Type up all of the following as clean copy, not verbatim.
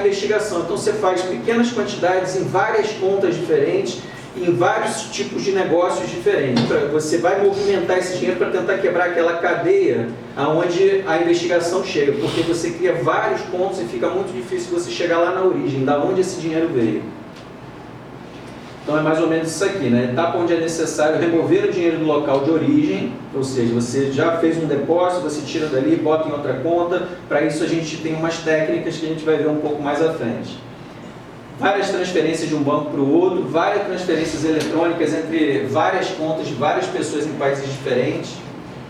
investigação. Então você faz pequenas quantidades em várias contas diferentes, em vários tipos de negócios diferentes. Você vai movimentar esse dinheiro para tentar quebrar aquela cadeia aonde a investigação chega, porque você cria vários pontos e fica muito difícil você chegar lá na origem, da onde esse dinheiro veio. Então é mais ou menos isso aqui, né? Etapa onde é necessário remover o dinheiro do local de origem, ou seja, você já fez um depósito, você tira dali, bota em outra conta. Para isso a gente tem umas técnicas que a gente vai ver um pouco mais à frente. Várias transferências de um banco para o outro, várias transferências eletrônicas entre várias contas de várias pessoas em países diferentes,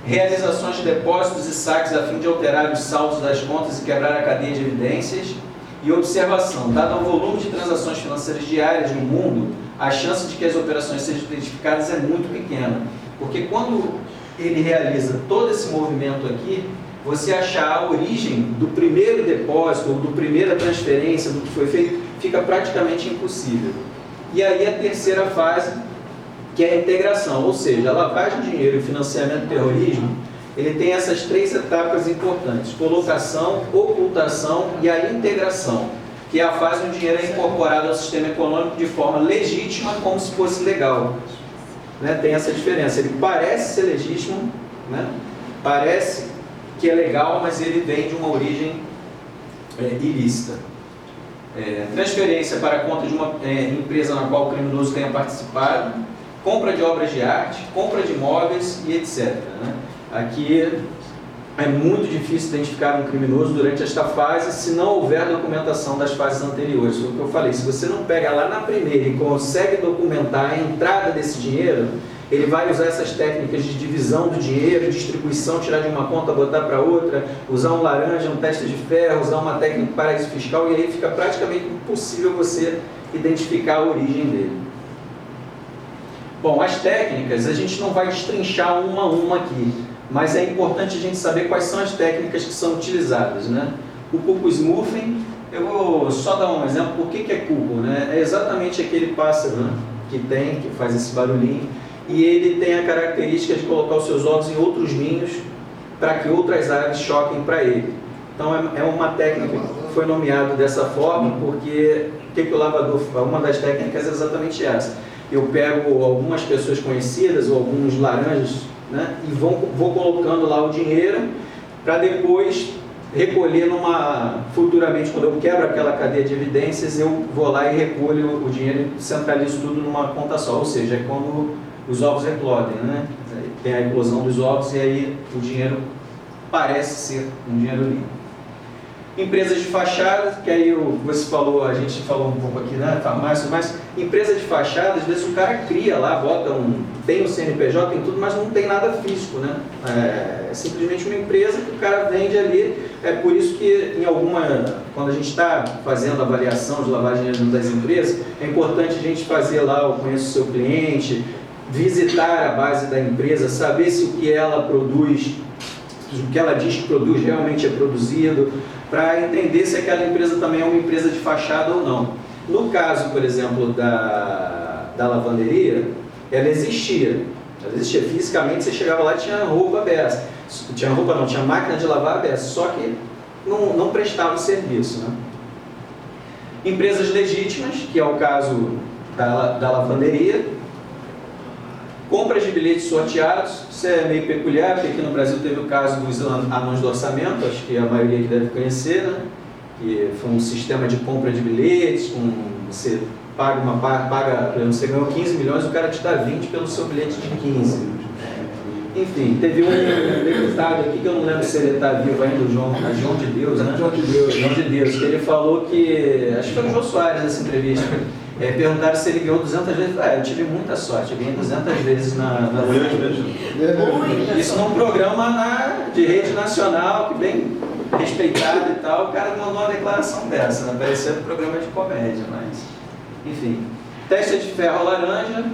realizações de depósitos e saques a fim de alterar os saldos das contas e quebrar a cadeia de evidências, e observação. Dado o volume de transações financeiras diárias no mundo, a chance de que as operações sejam identificadas é muito pequena, porque quando ele realiza todo esse movimento aqui, você achar a origem do primeiro depósito ou do primeira transferência, do que foi feito, fica praticamente impossível. E aí a terceira fase, que é a integração, ou seja, a lavagem de dinheiro e o financiamento do terrorismo, ele tem essas três etapas importantes: colocação, ocultação e a integração, que é a fase onde o dinheiro é incorporado ao sistema econômico de forma legítima, como se fosse legal. Né? Tem essa diferença, ele parece ser legítimo, né? Parece que é legal, mas ele vem de uma origem ilícita. Transferência para a conta de uma empresa na qual o criminoso tenha participado, compra de obras de arte, compra de imóveis e etc. Né? Aqui é muito difícil identificar um criminoso durante esta fase se não houver documentação das fases anteriores. Foi o que eu falei, se você não pega lá na primeira e consegue documentar a entrada desse dinheiro, ele vai usar essas técnicas de divisão do dinheiro, distribuição, tirar de uma conta, botar para outra, usar um laranja, um teste de ferro, usar uma técnica de paraíso fiscal, e aí fica praticamente impossível você identificar a origem dele. Bom, as técnicas a gente não vai destrinchar uma a uma aqui, mas é importante a gente saber quais são as técnicas que são utilizadas, né? O cuco smoothing, eu vou só dar um exemplo. Por que é cuco, né? É exatamente aquele pássaro, né, que faz esse barulhinho, e ele tem a característica de colocar os seus ovos em outros ninhos para que outras aves choquem para ele. Então é uma técnica que foi nomeada dessa forma porque o lavador, uma das técnicas é exatamente essa. Eu pego algumas pessoas conhecidas ou alguns laranjas, né, e vou colocando lá o dinheiro para depois recolher futuramente, quando eu quebro aquela cadeia de evidências, eu vou lá e recolho o dinheiro e centralizo tudo numa conta só, ou seja, é quando os ovos eclodem, né? Tem a eclosão dos ovos e aí o dinheiro parece ser um dinheiro limpo. Empresas de fachada, que aí você falou, a gente falou um pouco aqui, né, Márcio, mas empresa de fachada, às vezes o cara cria lá, tem o CNPJ, tem tudo, mas não tem nada físico, né? É simplesmente uma empresa que o cara vende ali. É por isso que quando a gente está fazendo a avaliação de lavagem de dinheiro das empresas, é importante a gente fazer lá o conheço o seu cliente, visitar a base da empresa, saber se o que ela produz, o que ela diz que produz realmente é produzido, para entender se aquela empresa também é uma empresa de fachada ou não. No caso, por exemplo, da lavanderia, ela existia fisicamente, você chegava lá e tinha roupa aberta, tinha máquina de lavar aberta, só que não prestava o serviço, né? Empresas legítimas, que é o caso da lavanderia. Compras de bilhetes sorteados, isso é meio peculiar, porque aqui no Brasil teve o caso dos anões do orçamento, acho que a maioria aqui deve conhecer, né? Que foi um sistema de compra de bilhetes, você paga, por exemplo, você ganhou 15 milhões, o cara te dá 20 pelo seu bilhete de 15. Enfim, teve um deputado aqui, que eu não lembro se ele está vivo ainda, João de Deus, né? João de Deus, que ele falou que, acho que foi o Jô Soares nessa entrevista, perguntaram se ele ganhou 200 vezes. Eu tive muita sorte, eu ganhei 200 vezes na isso num programa de rede nacional, que bem respeitado e tal, o cara mandou uma declaração dessa, né? Parecia um programa de comédia, mas... Enfim, testa de ferro laranja,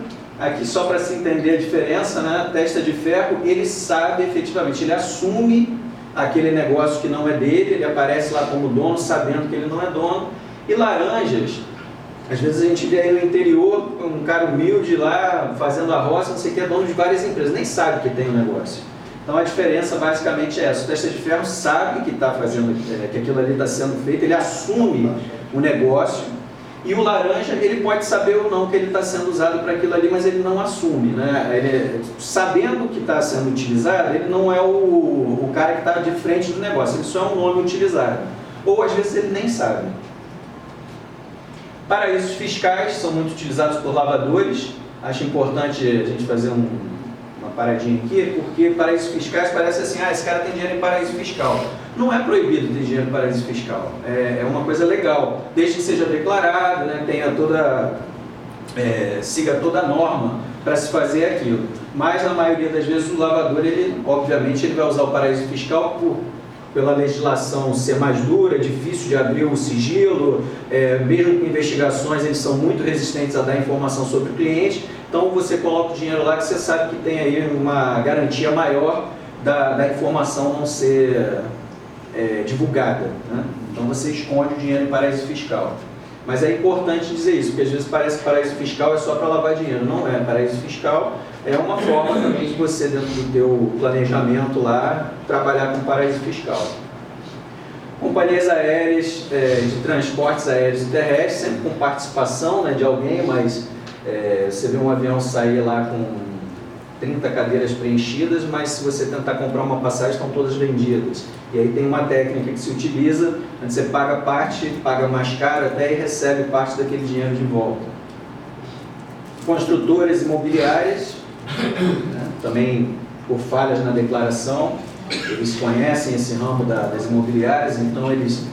aqui só para se entender a diferença, né? Testa de ferro, ele sabe efetivamente, ele assume aquele negócio que não é dele, ele aparece lá como dono, sabendo que ele não é dono. E laranjas, às vezes a gente vê aí no interior um cara humilde lá fazendo a roça, não sei o que, é dono de várias empresas, nem sabe que tem um negócio. Então a diferença basicamente é essa: o testa de ferro sabe que está fazendo, que aquilo ali está sendo feito, ele assume o negócio, e o laranja, ele pode saber ou não que ele está sendo usado para aquilo ali, mas ele não assume, né? Ele, sabendo que está sendo utilizado, ele não é o cara que está de frente do negócio, ele só é um nome utilizado. Ou às vezes ele nem sabe. Paraísos fiscais são muito utilizados por lavadores. Acho importante a gente fazer uma paradinha aqui, porque paraísos fiscais parece assim, esse cara tem dinheiro em paraíso fiscal. Não é proibido ter dinheiro em paraíso fiscal, é uma coisa legal, desde que seja declarado, né, tenha siga toda a norma para se fazer aquilo. Mas na maioria das vezes o lavador, obviamente, ele vai usar o paraíso fiscal pela legislação ser mais dura, difícil de abrir o sigilo, mesmo com investigações, eles são muito resistentes a dar informação sobre o cliente, então você coloca o dinheiro lá que você sabe que tem aí uma garantia maior da informação não ser divulgada, né? Então você esconde o dinheiro em paraíso fiscal. Mas é importante dizer isso, porque às vezes parece que paraíso fiscal é só para lavar dinheiro. Não é. Paraíso fiscal é uma forma também de você, dentro do teu planejamento lá, trabalhar com paraíso fiscal. Companhias aéreas, de transportes aéreos e terrestres, sempre com participação, né, de alguém, mas você vê um avião sair lá com 30 cadeiras preenchidas, mas se você tentar comprar uma passagem, estão todas vendidas. E aí tem uma técnica que se utiliza, onde você paga parte, paga mais caro até e recebe parte daquele dinheiro de volta. Construtoras imobiliárias, né, também por falhas na declaração, eles conhecem esse ramo das imobiliárias, então eles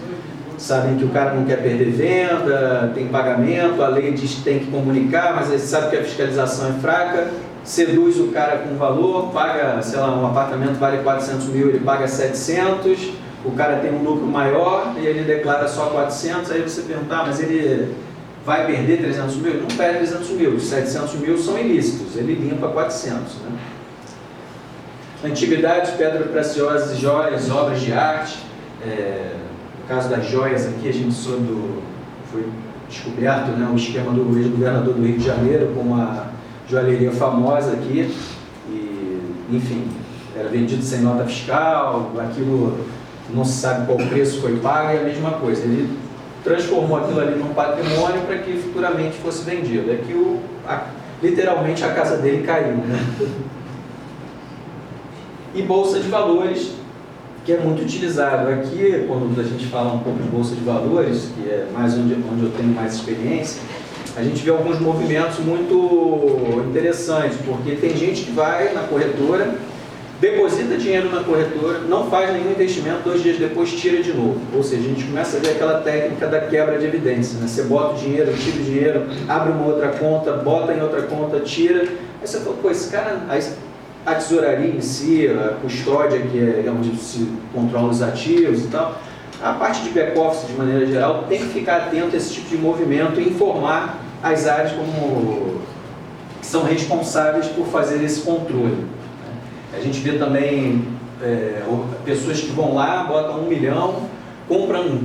sabem que o cara não quer perder venda, tem pagamento, a lei diz que tem que comunicar, mas eles sabem que a fiscalização é fraca, seduz o cara com valor, paga, sei lá, um apartamento vale 400 mil, ele paga 700, o cara tem um lucro maior e ele declara só 400, aí você pergunta, mas ele vai perder 300 mil? Ele não perde 300 mil, os 700 mil são ilícitos, ele limpa 400, né? Antiguidades, pedras preciosas e joias, obras de arte, no caso das joias aqui, a gente foi descoberto, né, o esquema do ex-governador do Rio de Janeiro com uma joalheria famosa aqui, e, enfim, era vendido sem nota fiscal, aquilo não se sabe qual preço foi pago, é a mesma coisa. Ele transformou aquilo ali num patrimônio para que futuramente fosse vendido. É que literalmente a casa dele caiu, né? E bolsa de valores, que é muito utilizado. Aqui, quando a gente fala um pouco de bolsa de valores, que é mais onde eu tenho mais experiência, a gente vê alguns movimentos muito interessantes, porque tem gente que vai na corretora, deposita dinheiro na corretora, não faz nenhum investimento, 2 dias depois tira de novo. Ou seja, a gente começa a ver aquela técnica da quebra de evidência, né? Você bota o dinheiro, tira o dinheiro, abre uma outra conta, bota em outra conta, tira. Aí você fala, pô, esse cara... Aí, a tesouraria em si, a custódia, que é onde se controla os ativos e tal, a parte de back-office, de maneira geral, tem que ficar atento a esse tipo de movimento e informar as áreas que são responsáveis por fazer esse controle. A gente vê também pessoas que vão lá, botam 1 milhão, compram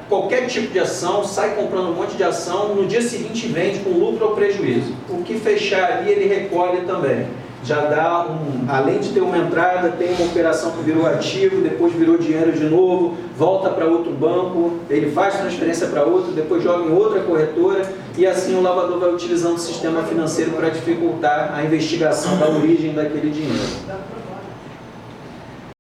qualquer tipo de ação, sai comprando um monte de ação, no dia seguinte vende com lucro ou prejuízo. O que fechar ali, ele recolhe também. Já dá além de ter uma entrada, tem uma operação que virou ativo, depois virou dinheiro de novo, volta para outro banco, ele faz transferência para outro, depois joga em outra corretora, e assim o lavador vai utilizando o sistema financeiro para dificultar a investigação da origem daquele dinheiro.